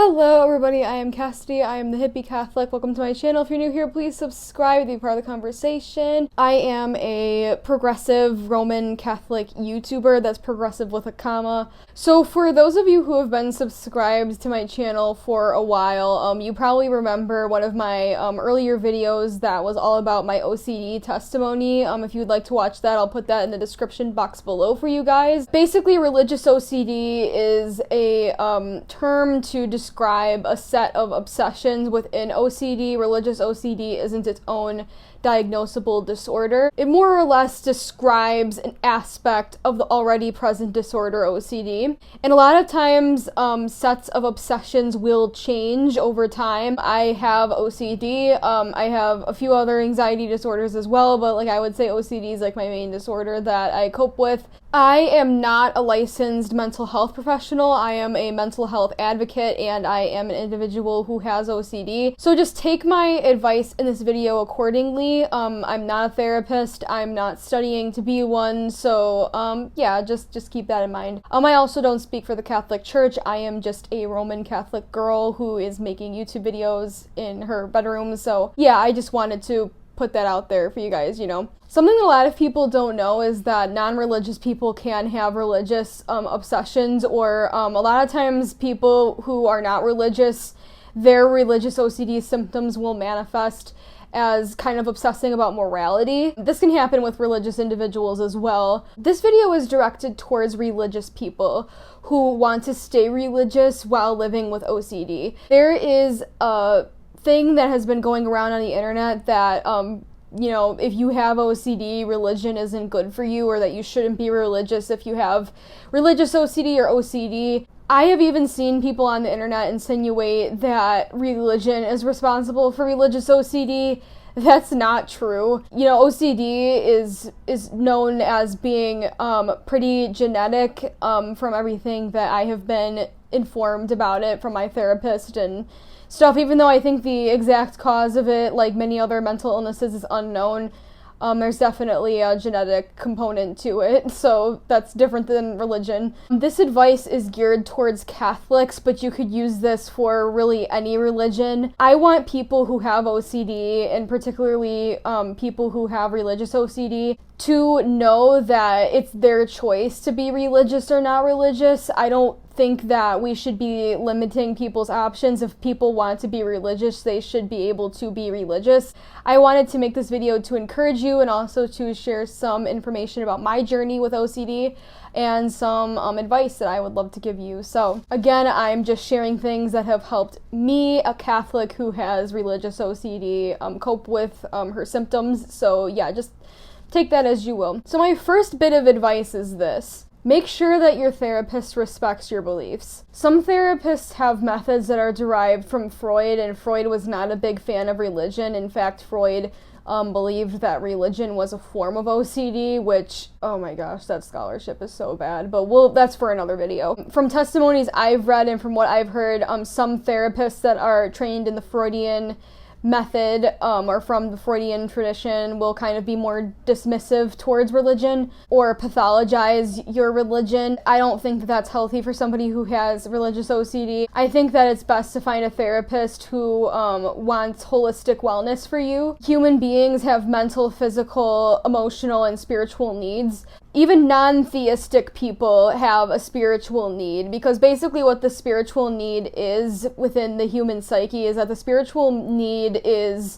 Hello everybody, I am Cassidy, I am the HippieCatholic. Welcome to my channel. If you're new here, please subscribe to be part of the conversation. I am a progressive Roman Catholic YouTuber, that's progressive with a comma. So for those of you who have been subscribed to my channel for a while, you probably remember one of my earlier videos that was all about my OCD testimony. If you'd like to watch that, I'll put that in the description box below for you guys. Basically, religious OCD is a term to describe a set of obsessions within OCD. Religious OCD isn't its own diagnosable disorder. It more or less describes an aspect of the already present disorder OCD. And a lot of times, sets of obsessions will change over time. I have OCD, I have a few other anxiety disorders as well, but I would say OCD is my main disorder that I cope with. I am not a licensed mental health professional. I am a mental health advocate and I am an individual who has OCD. So just take my advice in this video accordingly. I'm not a therapist. I'm not studying to be one. So yeah, just keep that in mind. I also don't speak for the Catholic Church. I am just a Roman Catholic girl who is making YouTube videos in her bedroom. So yeah, I just wanted to put that out there for you guys, Something a lot of people don't know is that non-religious people can have religious obsessions, or a lot of times people who are not religious, their religious OCD symptoms will manifest as kind of obsessing about morality. This can happen with religious individuals as well. This video is directed towards religious people who want to stay religious while living with OCD. There is a thing that has been going around on the internet that if you have OCD, religion isn't good for you, or that you shouldn't be religious if you have religious OCD or OCD. I have even seen people on the internet insinuate that religion is responsible for religious OCD. That's not true. OCD is known as being pretty genetic from everything that I have been informed about it from my therapist and stuff, even though I think the exact cause of it, like many other mental illnesses, is unknown. There's definitely a genetic component to it, so that's different than religion. This advice is geared towards Catholics, but you could use this for really any religion. I want people who have OCD, and particularly people who have religious OCD, to know that it's their choice to be religious or not religious. I don't think that we should be limiting people's options. If people want to be religious, they should be able to be religious. I wanted to make this video to encourage you and also to share some information about my journey with OCD and some advice that I would love to give you. So again, I'm just sharing things that have helped me, a Catholic who has religious OCD, cope with her symptoms. So yeah, just take that as you will. So my first bit of advice is this. Make sure that your therapist respects your beliefs. Some therapists have methods that are derived from Freud, and Freud was not a big fan of religion. In fact, Freud believed that religion was a form of OCD, which, oh my gosh, that scholarship is so bad, but that's for another video. From testimonies I've read and from what I've heard, some therapists that are trained in the Freudian method or from the Freudian tradition will kind of be more dismissive towards religion or pathologize your religion. I don't think that that's healthy for somebody who has religious OCD. I think that it's best to find a therapist who wants holistic wellness for you. Human beings have mental, physical, emotional, and spiritual needs. Even non-theistic people have a spiritual need, because basically what the spiritual need is within the human psyche is that the spiritual need is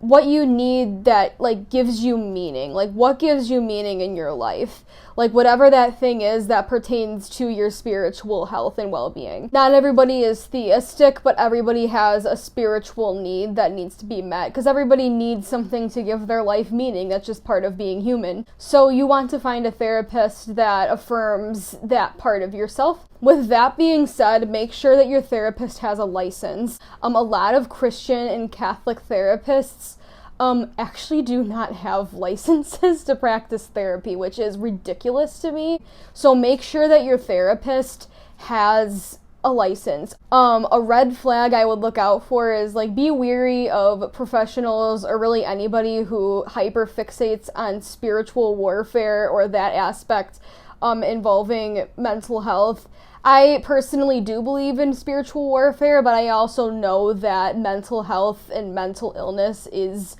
what you need that gives you meaning. What gives you meaning in your life? Whatever that thing is that pertains to your spiritual health and well-being. Not everybody is theistic, but everybody has a spiritual need that needs to be met, because everybody needs something to give their life meaning. That's just part of being human. So you want to find a therapist that affirms that part of yourself. With that being said, make sure that your therapist has a license. A lot of Christian and Catholic therapists actually do not have licenses to practice therapy, which is ridiculous to me. So make sure that your therapist has a license. A red flag I would look out for is be wary of professionals or really anybody who hyperfixates on spiritual warfare or that aspect involving mental health. I personally do believe in spiritual warfare, but I also know that mental health and mental illness is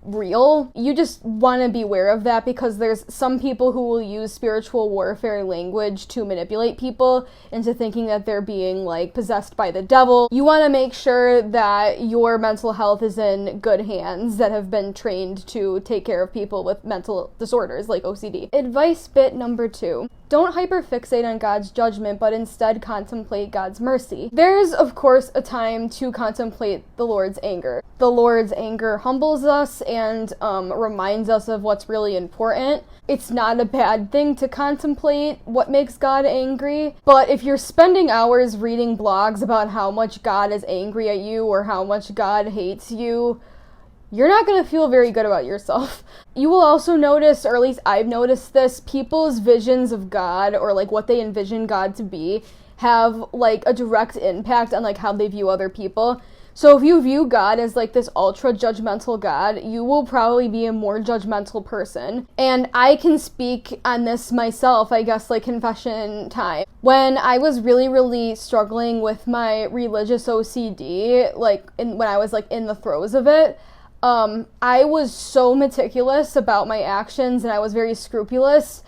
real. You just want to be aware of that, because there's some people who will use spiritual warfare language to manipulate people into thinking that they're being like possessed by the devil. You want to make sure that your mental health is in good hands that have been trained to take care of people with mental disorders like OCD. Advice bit number 2. Don't hyperfixate on God's judgment, but instead contemplate God's mercy. There's, of course, a time to contemplate the Lord's anger. The Lord's anger humbles us and reminds us of what's really important. It's not a bad thing to contemplate what makes God angry, but if you're spending hours reading blogs about how much God is angry at you or how much God hates you, you're not going to feel very good about yourself. You will also notice, or at least I've noticed this, people's visions of God, or like what they envision God to be, have like a direct impact on like how they view other people. So if you view God as like this ultra judgmental God, you will probably be a more judgmental person. And I can speak on this myself, I guess, like confession time. When I was really struggling with my religious OCD, when I was like in the throes of it, I was so meticulous about my actions and I was very scrupulous.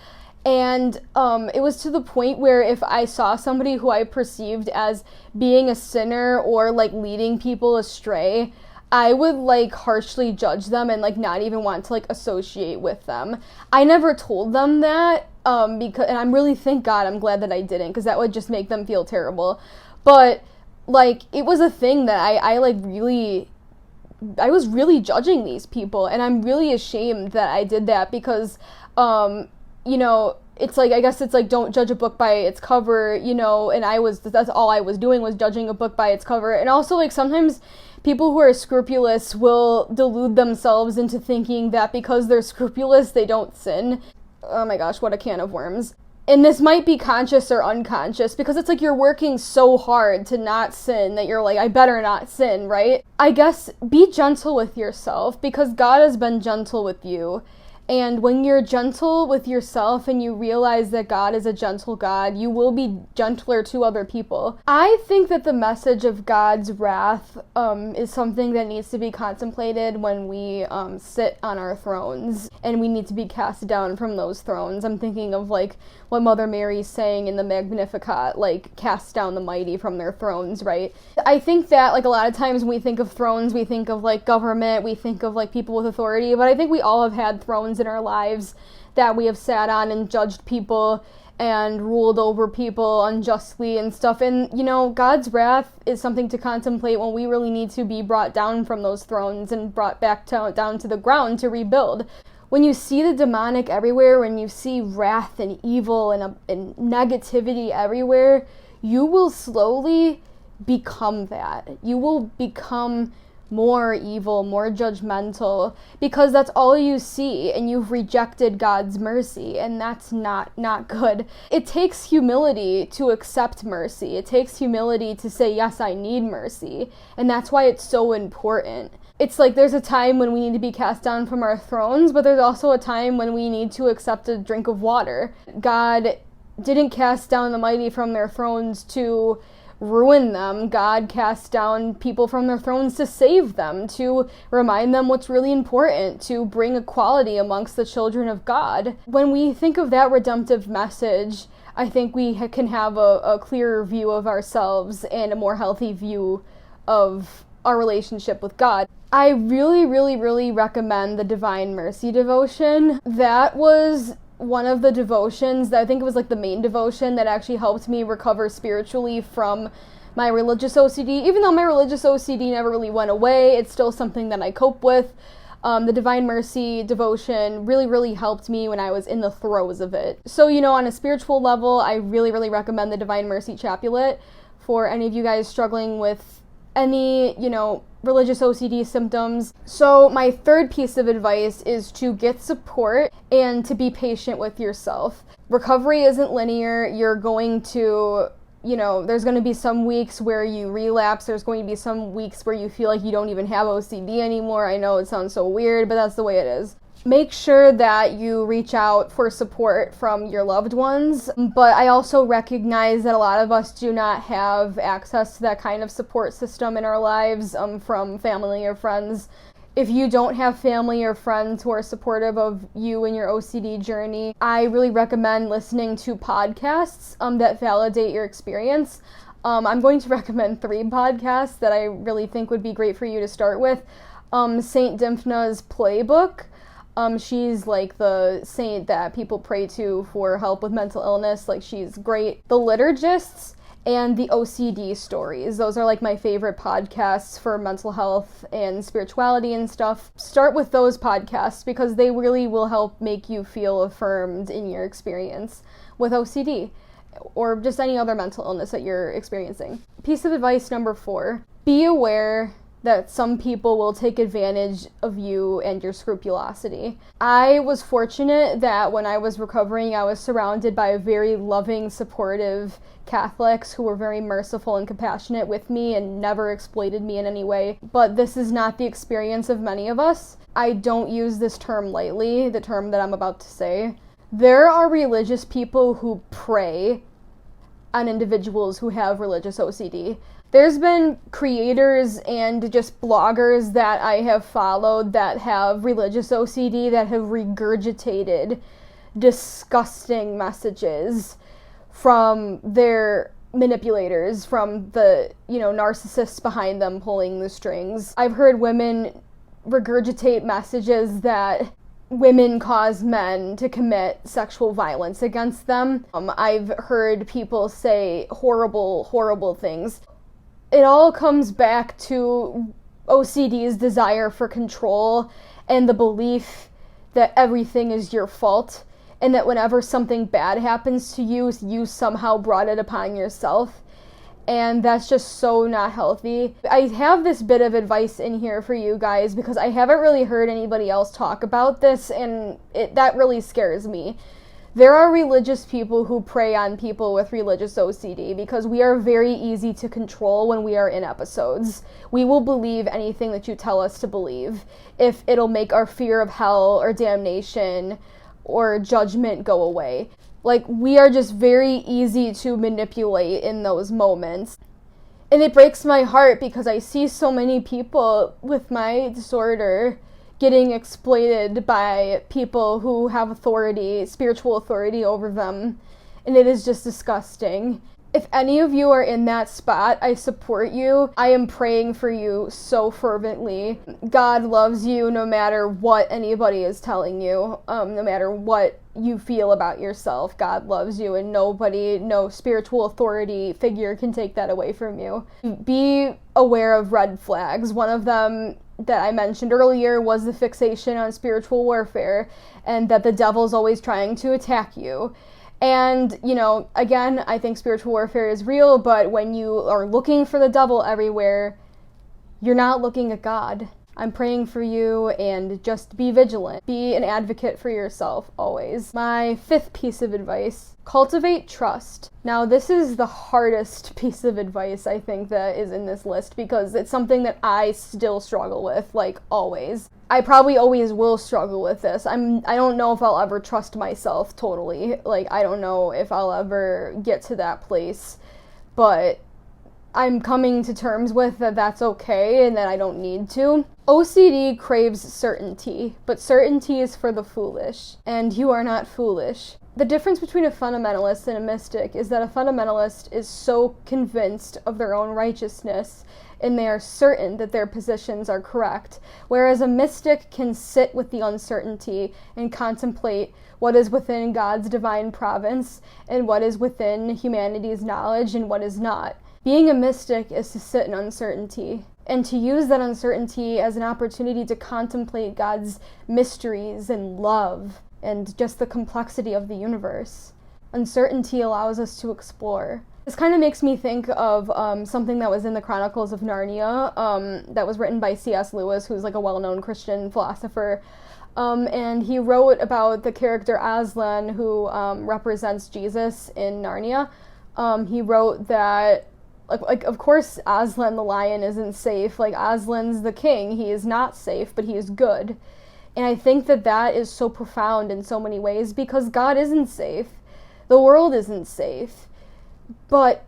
And it was to the point where if I saw somebody who I perceived as being a sinner or like leading people astray, I would like harshly judge them and like not even want to like associate with them. I never told them that because, and I'm really, thank God, I'm glad that I didn't, because that would just make them feel terrible. But like it was a thing that I was really judging these people, and I'm really ashamed that I did that, because you know, it's like, I guess it's like, don't judge a book by its cover, you know, and that's all I was doing, was judging a book by its cover. And also, like, sometimes people who are scrupulous will delude themselves into thinking that because they're scrupulous, they don't sin. Oh my gosh, what a can of worms. And this might be conscious or unconscious, because it's like you're working so hard to not sin that you're like, I better not sin, right? I guess be gentle with yourself, because God has been gentle with you. And when you're gentle with yourself and you realize that God is a gentle God, you will be gentler to other people. I think that the message of God's wrath is something that needs to be contemplated when we sit on our thrones, and we need to be cast down from those thrones. I'm thinking of like what Mother Mary's saying in the Magnificat, like cast down the mighty from their thrones, right? I think that like a lot of times when we think of thrones, we think of like government, we think of like people with authority, but I think we all have had thrones in our lives that we have sat on and judged people and ruled over people unjustly and stuff. And, you know, God's wrath is something to contemplate when we really need to be brought down from those thrones and brought back down to the ground to rebuild. When you see the demonic everywhere, when you see wrath and evil and negativity everywhere, you will slowly become that. You will become more evil, more judgmental, because that's all you see, and you've rejected God's mercy, and that's not good. It takes humility to accept mercy. It takes humility to say, yes, I need mercy, and that's why it's so important. It's like there's a time when we need to be cast down from our thrones, but there's also a time when we need to accept a drink of water. God didn't cast down the mighty from their thrones to ruin them. God cast down people from their thrones to save them, to remind them what's really important, to bring equality amongst the children of God. When we think of that redemptive message, I think we can have a clearer view of ourselves and a more healthy view of our relationship with God. I really recommend the Divine Mercy devotion. That was one of the devotions that I think it was like the main devotion that actually helped me recover spiritually from my religious OCD. Even though my religious OCD never really went away, it's still something that I cope with. The Divine Mercy devotion really helped me when I was in the throes of it. So, you know, on a spiritual level, I really recommend the Divine Mercy Chapulet for any of you guys struggling with any, you know, religious OCD symptoms. So my third piece of advice is to get support and to be patient with yourself. Recovery isn't linear. You're going to, you know, there's going to be some weeks where you relapse. There's going to be some weeks where you feel like you don't even have OCD anymore. I know it sounds so weird, but that's the way it is. make sure that you reach out for support from your loved ones. But I also recognize that a lot of us do not have access to that kind of support system in our lives, from family or friends. If you don't have family or friends who are supportive of you and your OCD journey, I really recommend listening to podcasts that validate your experience. I'm going to recommend 3 podcasts that I really think would be great for you to start with. Saint Dymphna's Playbook. She's like the saint that people pray to for help with mental illness. Like, she's great. The Liturgists and the OCD Stories. Those are like my favorite podcasts for mental health and spirituality and stuff. Start with those podcasts because they really will help make you feel affirmed in your experience with OCD or just any other mental illness that you're experiencing. Piece of advice number 4, be aware that some people will take advantage of you and your scrupulosity. I was fortunate that when I was recovering, I was surrounded by very loving, supportive Catholics who were very merciful and compassionate with me and never exploited me in any way. But this is not the experience of many of us. I don't use this term lightly, the term that I'm about to say. There are religious people who prey on individuals who have religious OCD. There's been creators and just bloggers that I have followed that have religious OCD that have regurgitated disgusting messages from their manipulators, from the, narcissists behind them pulling the strings. I've heard women regurgitate messages that women cause men to commit sexual violence against them. I've heard people say horrible, horrible things. It all comes back to OCD's desire for control and the belief that everything is your fault and that whenever something bad happens to you, you somehow brought it upon yourself. And that's just so not healthy. I have this bit of advice in here for you guys because I haven't really heard anybody else talk about this, and that really scares me. There are religious people who prey on people with religious OCD because we are very easy to control when we are in episodes. We will believe anything that you tell us to believe if it'll make our fear of hell or damnation or judgment go away. Like, we are just very easy to manipulate in those moments. And it breaks my heart because I see so many people with my disorder getting exploited by people who have authority, spiritual authority over them, and it is just disgusting. If any of you are in that spot, I support you. I am praying for you so fervently. God loves you no matter what anybody is telling you, no matter what you feel about yourself. God loves you, and no spiritual authority figure can take that away from you. Be aware of red flags. One of them that I mentioned earlier was the fixation on spiritual warfare and that the devil's always trying to attack you. And, again, I think spiritual warfare is real, but when you are looking for the devil everywhere, you're not looking at God. I'm praying for you, and just be vigilant. Be an advocate for yourself, always. My 5th piece of advice, cultivate trust. Now, this is the hardest piece of advice, I think, that is in this list, because it's something that I still struggle with, like, always. I probably always will struggle with this. I don't know if I'll ever trust myself totally. Like, I don't know if I'll ever get to that place, but I'm coming to terms with that that's okay and that I don't need to. OCD craves certainty, but certainty is for the foolish, and you are not foolish. The difference between a fundamentalist and a mystic is that a fundamentalist is so convinced of their own righteousness and they are certain that their positions are correct, whereas a mystic can sit with the uncertainty and contemplate what is within God's divine province and what is within humanity's knowledge and what is not. Being a mystic is to sit in uncertainty and to use that uncertainty as an opportunity to contemplate God's mysteries and love and just the complexity of the universe. Uncertainty allows us to explore. This kind of makes me think of something that was in the Chronicles of Narnia that was written by C.S. Lewis, who's like a well-known Christian philosopher. And he wrote about the character Aslan, who represents Jesus in Narnia. He wrote that, like of course Aslan the lion isn't safe. Like, Aslan's the king. He is not safe, but he is good. And I think that that is so profound in so many ways, because God isn't safe. The world isn't safe. But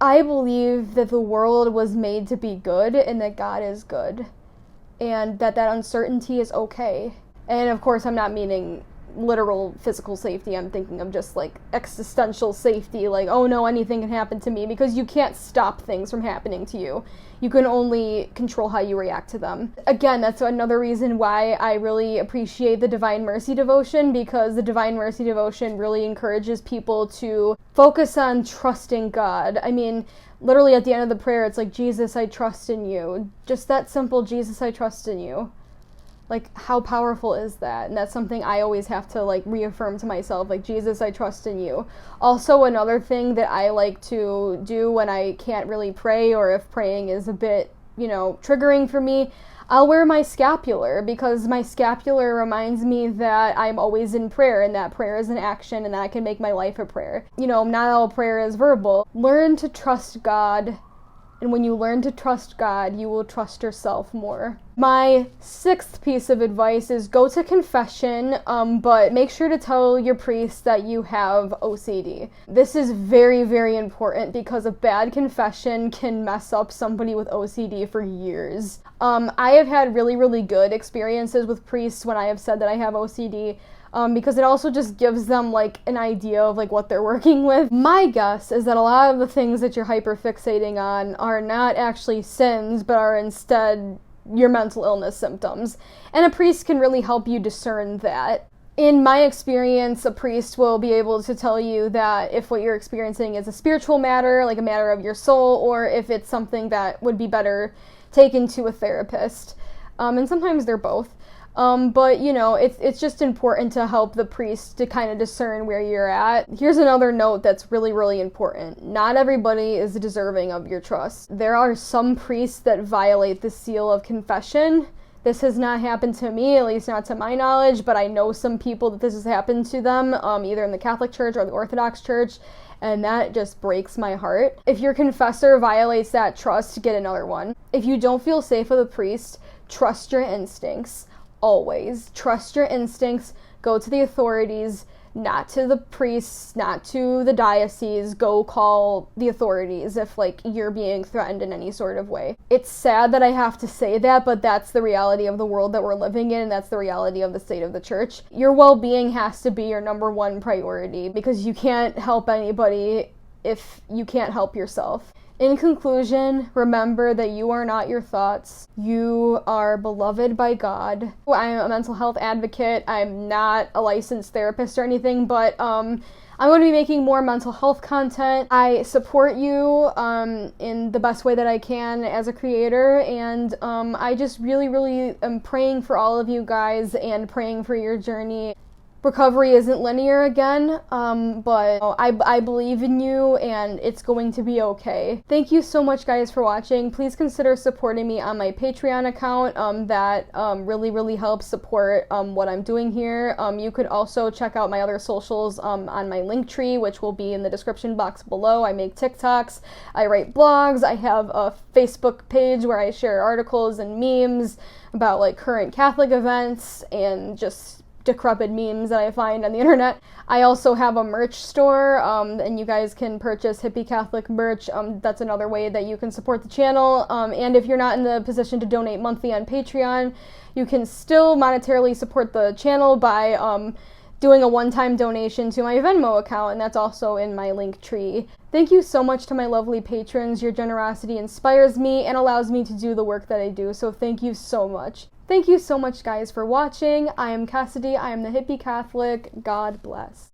I believe that the world was made to be good and that God is good. And that uncertainty is okay. And of course, I'm not meaning literal physical safety. I'm thinking of just like existential safety, like, oh no, anything can happen to me, because you can't stop things from happening to you. You can only control how you react to them. Again, that's another reason why I really appreciate the Divine Mercy devotion, because the Divine Mercy devotion really encourages people to focus on trusting God. I mean, literally at the end of the prayer, it's like, Jesus, I trust in you. Just that simple, Jesus, I trust in you. Like, how powerful is that? And that's something I always have to, like, reaffirm to myself, like, Jesus, I trust in you. Also, another thing that I like to do when I can't really pray, or if praying is a bit, triggering for me, I'll wear my scapular, because my scapular reminds me that I'm always in prayer, and that prayer is an action, and that I can make my life a prayer. Not all prayer is verbal. Learn to trust God. And when you learn to trust God, you will trust yourself more. My 6th piece of advice is go to confession, but make sure to tell your priest that you have OCD. This is very, very important, because a bad confession can mess up somebody with OCD for years. I have had really, really good experiences with priests when I have said that I have OCD. Because it also just gives them, like, an idea of, like, what they're working with. My guess is that a lot of the things that you're hyperfixating on are not actually sins, but are instead your mental illness symptoms. And a priest can really help you discern that. In my experience, a priest will be able to tell you that if what you're experiencing is a spiritual matter, like a matter of your soul, or if it's something that would be better taken to a therapist. And sometimes they're both. But it's just important to help the priest to kind of discern where you're at. Here's another note that's really, really important. Not everybody is deserving of your trust. There are some priests that violate the seal of confession. This has not happened to me, at least not to my knowledge, but I know some people that this has happened to them, either in the Catholic Church or the Orthodox Church, and that just breaks my heart. If your confessor violates that trust, get another one. If you don't feel safe with a priest, trust your instincts. Always trust your instincts. Go to the authorities, not to the priests, not to the diocese. Go call the authorities if, like, you're being threatened in any sort of way. It's sad that I have to say that, but that's the reality of the world that we're living in, and that's the reality of the state of the church. Your well-being has to be your number one priority, because you can't help anybody if you can't help yourself. In conclusion, remember that you are not your thoughts. You are beloved by God. I'm a mental health advocate. I'm not a licensed therapist or anything, but I'm going to be making more mental health content. I support you in the best way that I can as a creator, and I just really, really am praying for all of you guys and praying for your journey. Recovery isn't linear again, but I believe in you, and it's going to be okay. Thank you so much, guys, for watching. Please consider supporting me on my Patreon account. That really, really helps support what I'm doing here. You could also check out my other socials on my Linktree, which will be in the description box below. I make TikToks, I write blogs, I have a Facebook page where I share articles and memes about, like, current Catholic events and just decrepit memes that I find on the internet. I also have a merch store, and you guys can purchase HippieCatholic merch. That's another way that you can support the channel. And if you're not in the position to donate monthly on Patreon, you can still monetarily support the channel by doing a one-time donation to my Venmo account, and that's also in my Linktree. Thank you so much to my lovely patrons. Your generosity inspires me and allows me to do the work that I do, so thank you so much. Thank you so much, guys, for watching. I am Cassidy. I am the Hippie Catholic. God bless.